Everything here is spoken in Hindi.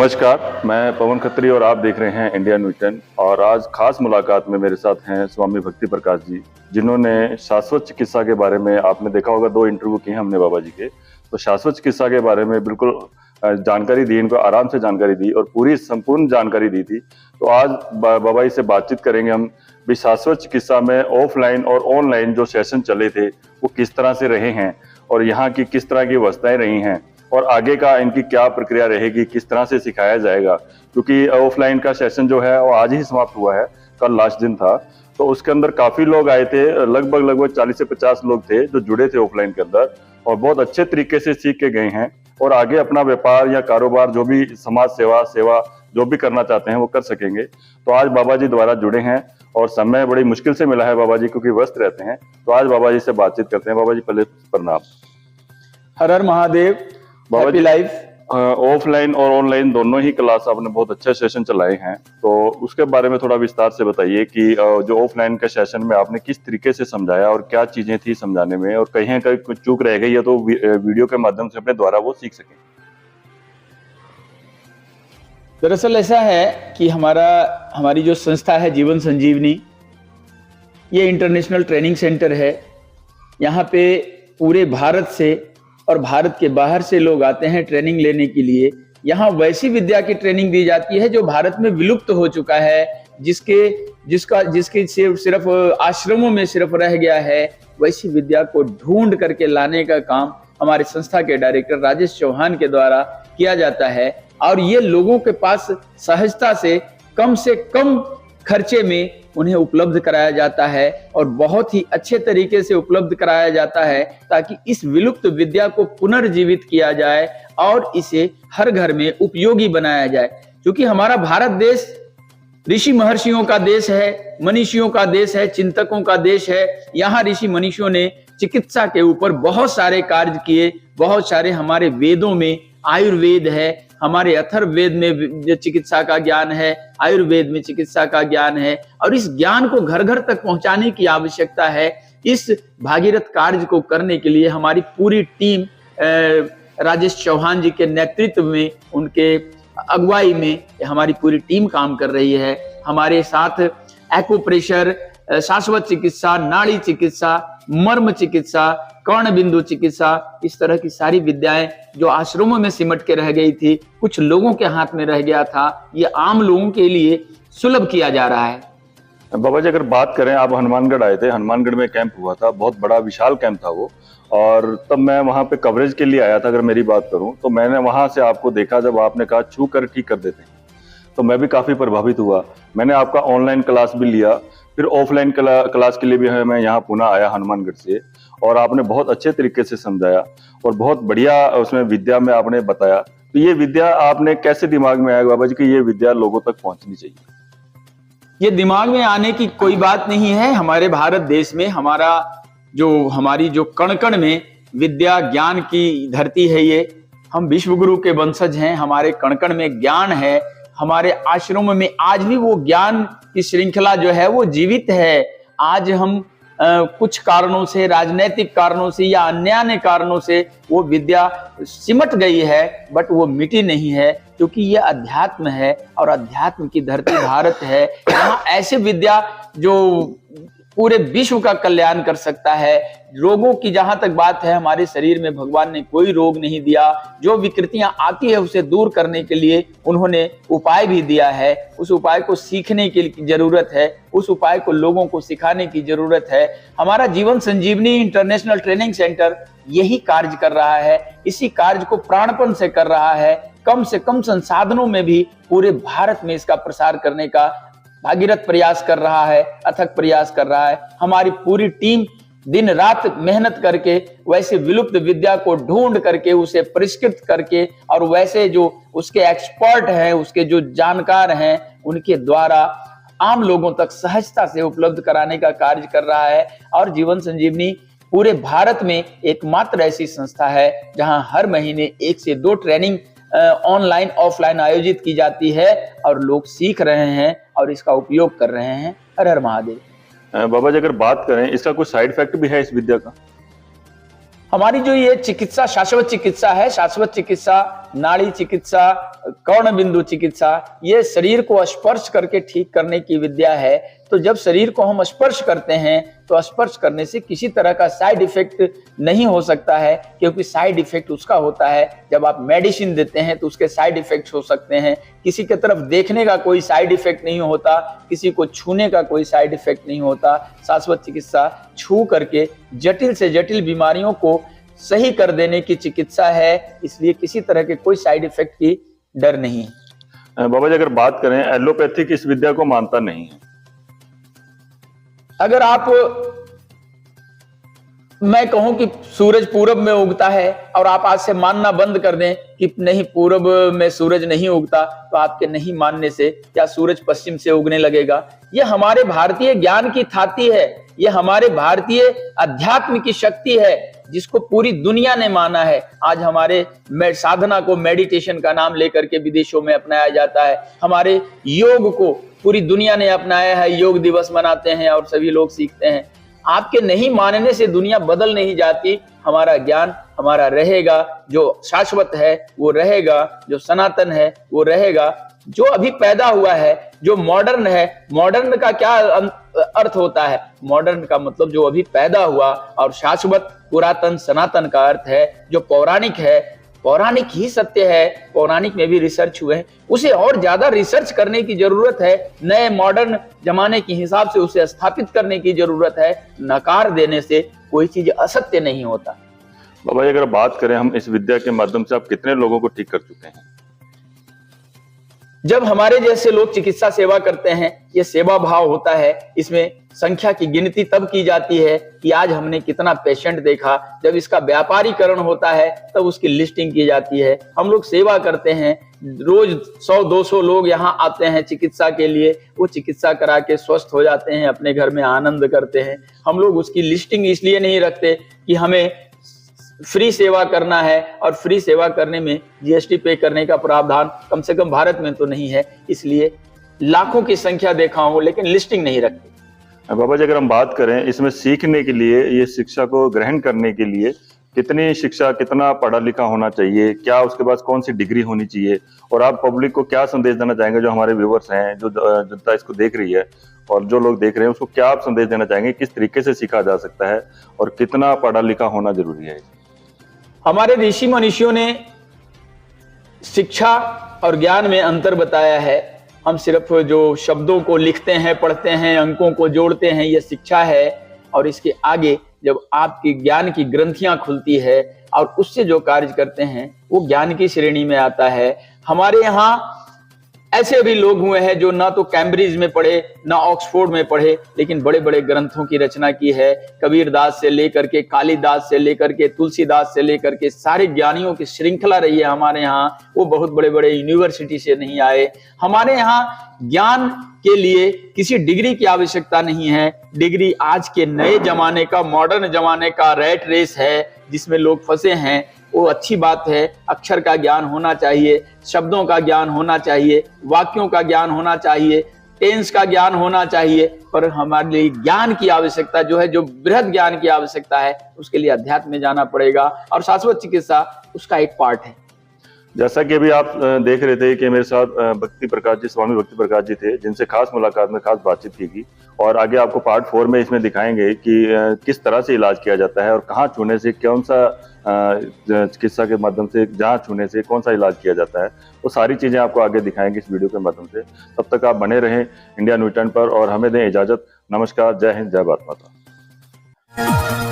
नमस्कार, मैं पवन खत्री और आप देख रहे हैं इंडिया न्यूज़ 10। और आज खास मुलाकात में मेरे साथ हैं स्वामी भक्ति प्रकाश जी, जिन्होंने शाश्वत चिकित्सा के बारे में, आपने देखा होगा 2 इंटरव्यू किए हमने बाबा जी के, तो शाश्वत चिकित्सा के बारे में बिल्कुल जानकारी दी, इनको आराम से जानकारी दी और पूरी संपूर्ण जानकारी दी थी। तो आज बाबा जी से बातचीत करेंगे हम भी शाश्वत चिकित्सा में ऑफलाइन और ऑनलाइन जो सेशन चले थे वो किस तरह से रहे हैं और यहाँ की किस तरह की व्यवस्थाएं रही हैं और आगे का इनकी क्या प्रक्रिया रहेगी, किस तरह से सिखाया जाएगा। क्योंकि ऑफलाइन का सेशन जो है वो आज ही समाप्त हुआ है, कल लास्ट दिन था, तो उसके अंदर काफी लोग आए थे, लगभग 40 से 50 लोग थे जो जुड़े थे ऑफलाइन के अंदर और बहुत अच्छे तरीके से सीख के गए हैं और आगे अपना व्यापार या कारोबार, जो भी समाज सेवा जो भी करना चाहते हैं वो कर सकेंगे। तो आज बाबा जी द्वारा जुड़े हैं और समय बड़ी मुश्किल से मिला है बाबा जी, क्योंकि व्यस्त रहते हैं। तो आज बाबा जी से बातचीत करते हैं। बाबा जी पहले प्रणाम। हर हर महादेव। बाबा जी, लाइफ ऑफलाइन और ऑनलाइन दोनों ही क्लास आपने बहुत अच्छे सेशन चलाए हैं, तो उसके बारे में थोड़ा विस्तार से बताइए कि जो ऑफलाइन के सेशन में आपने किस तरीके से समझाया और क्या चीजें थी समझाने में, और कहीं कुछ चूक रह गई है तो वीडियो के माध्यम से अपने द्वारा वो सीख सकें। दरअसल ऐसा है कि हमारी जो संस्था है जीवन संजीवनी, ये इंटरनेशनल ट्रेनिंग सेंटर है। यहाँ पे पूरे भारत से और भारत के बाहर से लोग आते हैं ट्रेनिंग लेने के लिए। यहाँ वैसी विद्या की ट्रेनिंग दी जाती है जो भारत में विलुप्त हो चुका है, जिसके सिर्फ आश्रमों में सिर्फ रह गया है। वैसी विद्या को ढूंढ करके लाने का काम हमारे संस्था के डायरेक्टर राजेश चौहान के द्वारा किया जाता है और ये लोगों के पास सहजता से कम खर्चे में उन्हें उपलब्ध कराया जाता है और बहुत ही अच्छे तरीके से उपलब्ध कराया जाता है, ताकि इस विलुप्त विद्या को पुनर्जीवित किया जाए और इसे हर घर में उपयोगी बनाया जाए। क्योंकि हमारा भारत देश ऋषि महर्षियों का देश है, मनीषियों का देश है, चिंतकों का देश है। यहाँ ऋषि मनीषियों ने चिकित्सा के ऊपर बहुत सारे कार्य किए। बहुत सारे हमारे वेदों में, आयुर्वेद है, हमारे अथर्ववेद में चिकित्सा का ज्ञान है, आयुर्वेद में चिकित्सा का ज्ञान है और इस ज्ञान को घर घर तक पहुंचाने की आवश्यकता है। इस भागीरथ कार्य को करने के लिए हमारी पूरी टीम राजेश चौहान जी के नेतृत्व में, उनके अगुवाई में हमारी पूरी टीम काम कर रही है। हमारे साथ एक्यूप्रेशर, शाश्वत चिकित्सा, नाड़ी चिकित्सा, मर्म चिकित्सा, कर्ण बिंदु चिकित्सा, इस तरह की सारी विद्याएं जो आश्रमों में सिमट के रह गई थी, कुछ लोगों के हाथ में रह गया था, ये आम लोगों के लिए सुलभ किया जा रहा है। बाबा जी, अगर बात करें, आप हनुमानगढ़ आए थे, हनुमानगढ़ में कैंप हुआ था, बहुत बड़ा विशाल कैंप था वो, और तब मैं वहां पे कवरेज के लिए आया था। अगर मेरी बात करूं तो मैंने वहां से आपको देखा, जब आपने कहा छू कर ठीक कर देते हैं, तो मैं भी काफी प्रभावित हुआ। मैंने आपका ऑनलाइन क्लास भी लिया, फिर ऑफलाइन क्लास के लिए भी मैं यहाँ पुणे आया हनुमानगढ़ से, और आपने बहुत अच्छे तरीके से समझाया और बहुत बढ़िया उसमें विद्या में आपने बताया। तो ये विद्या आपने कैसे दिमाग में आया बाबा जी कि ये विद्या लोगों तक पहुंचनी चाहिए? ये दिमाग में आने की कोई बात नहीं है। हमारे भारत देश में हमारी जो कण कण में विद्या ज्ञान की धरती है, ये हम विश्व गुरु के वंशज हैं। हमारे कण कण में ज्ञान है। हमारे आश्रमों में आज भी वो ज्ञान की श्रृंखला जो है वो जीवित है। आज हम कुछ कारणों से, राजनीतिक कारणों से या अन्य कारणों से वो विद्या सिमट गई है, बट वो मिटी नहीं है, क्योंकि ये अध्यात्म है और अध्यात्म की धरती भारत है। यहाँ ऐसे विद्या जो पूरे विश्व का कल्याण कर सकता है। रोगों की जहां तक बात है, हमारे शरीर में भगवान ने कोई रोग नहीं दिया। जो विकृतियां आती है उसे दूर करने के लिए उन्होंने उपाय भी दिया है। उस उपाय को सीखने की जरूरत है, उस उपाय को लोगों को सिखाने की जरूरत है। हमारा जीवन संजीवनी इंटरनेशनल ट्रेनिंग सेंटर यही कार्य कर रहा है, इसी कार्य को प्राणपण से कर रहा है। कम से कम संसाधनों में भी पूरे भारत में इसका प्रसार करने का भागीरथ प्रयास कर रहा है, अथक प्रयास कर रहा है। हमारी पूरी टीम दिन रात मेहनत करके वैसे विलुप्त विद्या को ढूंढ करके उसे परिष्कृत करके और वैसे जो उसके एक्सपर्ट हैं, उसके जो जानकार हैं, उनके द्वारा आम लोगों तक सहजता से उपलब्ध कराने का कार्य कर रहा है। और जीवन संजीवनी पूरे भारत में एकमात्र ऐसी संस्था है जहां हर महीने 1 से 2 ट्रेनिंग ऑनलाइन ऑफलाइन आयोजित की जाती है और लोग सीख रहे हैं और इसका उपयोग कर रहे हैं। हर हर महादेव। बाबा जी, अगर बात करें, इसका कोई साइड इफेक्ट भी है इस विद्या का? हमारी जो ये चिकित्सा शाश्वत चिकित्सा है, शाश्वत चिकित्सा, नाड़ी चिकित्सा, कर्ण बिंदु चिकित्सा, ये शरीर को स्पर्श करके ठीक करने की विद्या है। तो जब शरीर को हम स्पर्श करते हैं तो स्पर्श करने से किसी तरह का साइड इफेक्ट नहीं हो सकता है, क्योंकि साइड इफेक्ट उसका होता है जब आप मेडिसिन देते हैं तो उसके साइड इफेक्ट्स हो सकते हैं। किसी की तरफ देखने का कोई साइड इफेक्ट नहीं होता, किसी को छूने का कोई साइड इफेक्ट नहीं होता। शाश्वत चिकित्सा छू करके जटिल से जटिल बीमारियों को सही कर देने की चिकित्सा है, इसलिए किसी तरह के कोई साइड इफेक्ट की डर नहीं है। बाबा जी, अगर बात करें एलोपैथिक इस विद्या को मानता नहीं है, अगर आप, मैं कहूं कि सूरज पूरब में उगता है और आप आज से मानना बंद कर दें कि नहीं पूरब में सूरज नहीं उगता, तो आपके नहीं मानने से क्या सूरज पश्चिम से उगने लगेगा? यह हमारे भारतीय ज्ञान की थाती है, यह हमारे भारतीय अध्यात्म की शक्ति है जिसको पूरी दुनिया ने माना है। आज हमारे साधना को मेडिटेशन का नाम लेकर के विदेशों में अपनाया जाता है, हमारे योग को पूरी दुनिया ने अपनाया है, योग दिवस मनाते हैं और सभी लोग सीखते हैं। आपके नहीं मानने से दुनिया बदल नहीं जाती। हमारा ज्ञान हमारा रहेगा, जो शाश्वत है वो रहेगा, जो सनातन है वो रहेगा। जो अभी पैदा हुआ है, जो मॉडर्न है, मॉडर्न का क्या अर्थ होता है? मॉडर्न का मतलब जो अभी पैदा हुआ, और शाश्वत पुरातन सनातन का अर्थ है जो पौराणिक है। पौराणिक ही सत्य है, पौराणिक में भी रिसर्च हुए हैं, उसे और ज्यादा रिसर्च करने की जरूरत है, नए मॉडर्न जमाने के हिसाब से उसे स्थापित करने की जरूरत है। नकार देने से कोई चीज असत्य नहीं होता। बाबा जी, अगर बात करें हम इस विद्या के माध्यम से आप कितने लोगों को ठीक कर चुके हैं? जब हमारे जैसे लोग चिकित्सा सेवा करते हैं, ये सेवा भाव होता है। इसमें संख्या की गिनती तब की जाती है कि आज हमने कितना पेशेंट देखा। जब इसका व्यापारीकरण होता है तब उसकी लिस्टिंग की जाती है। हम लोग सेवा करते हैं, रोज 100-200 लोग यहाँ आते हैं चिकित्सा के लिए, वो चिकित्सा करा के स्वस्थ हो जाते हैं, अपने घर में आनंद करते हैं। हम लोग उसकी लिस्टिंग इसलिए नहीं रखते कि हमें फ्री सेवा करना है, और फ्री सेवा करने में जीएसटी पे करने का प्रावधान कम से कम भारत में तो नहीं है, इसलिए लाखों की संख्या देखा हूं लेकिन लिस्टिंग नहीं रखते। बाबा जी, अगर हम बात करें इसमें सीखने के लिए, ये शिक्षा को ग्रहण करने के लिए कितनी शिक्षा, कितना पढ़ा लिखा होना चाहिए, क्या उसके पास कौन सी डिग्री होनी चाहिए, और आप पब्लिक को क्या संदेश देना चाहेंगे? जो हमारे व्यूवर्स हैं, जो जनता इसको देख रही है और जो लोग देख रहे हैं, उसको क्या आप संदेश देना चाहेंगे? किस तरीके से सीखा जा सकता है और कितना पढ़ा लिखा होना जरूरी है? हमारे ऋषि मनीषियों ने शिक्षा और ज्ञान में अंतर बताया है। हम सिर्फ जो शब्दों को लिखते हैं, पढ़ते हैं, अंकों को जोड़ते हैं, यह शिक्षा है। और इसके आगे जब आपकी ज्ञान की ग्रंथियां खुलती है और उससे जो कार्य करते हैं वो ज्ञान की श्रेणी में आता है। हमारे यहाँ ऐसे भी लोग हुए हैं जो ना तो कैम्ब्रिज में पढ़े, ना ऑक्सफोर्ड में पढ़े, लेकिन बड़े बड़े ग्रंथों की रचना की है। कबीरदास से लेकर के, कालिदास से लेकर के, तुलसीदास से लेकर के सारे ज्ञानियों की श्रृंखला रही है हमारे यहाँ। वो बहुत बड़े बड़े यूनिवर्सिटी से नहीं आए। हमारे यहाँ ज्ञान के लिए किसी डिग्री की आवश्यकता नहीं है। डिग्री आज के नए जमाने का, मॉडर्न जमाने का रैट रेस है जिसमें लोग फंसे हैं। वो अच्छी बात है, अक्षर का ज्ञान होना चाहिए, शब्दों का ज्ञान होना चाहिए, वाक्यों का ज्ञान होना चाहिए, टेंस का ज्ञान होना चाहिए। पर हमारे लिए ज्ञान की आवश्यकता जो है, जो बृहद ज्ञान की आवश्यकता है, उसके लिए अध्यात्म में जाना पड़ेगा, और शाश्वत चिकित्सा उसका एक पार्ट है। जैसा कि अभी आप देख रहे थे कि मेरे साथ भक्ति प्रकाश जी, स्वामी भक्ति प्रकाश जी थे, जिनसे खास मुलाकात में खास बातचीत की गई। और आगे आपको पार्ट 4 में इसमें दिखाएंगे कि किस तरह से इलाज किया जाता है और कहाँ छूने से, कौन सा चिकित्सा के माध्यम से, जहाँ छूने से कौन सा इलाज किया जाता है, वो सारी चीजें आपको आगे दिखाएंगे इस वीडियो के माध्यम से। तब तक आप बने रहें इंडिया न्यूटन पर और हमें दें इजाजत। नमस्कार, जय हिंद, जय भारत माता।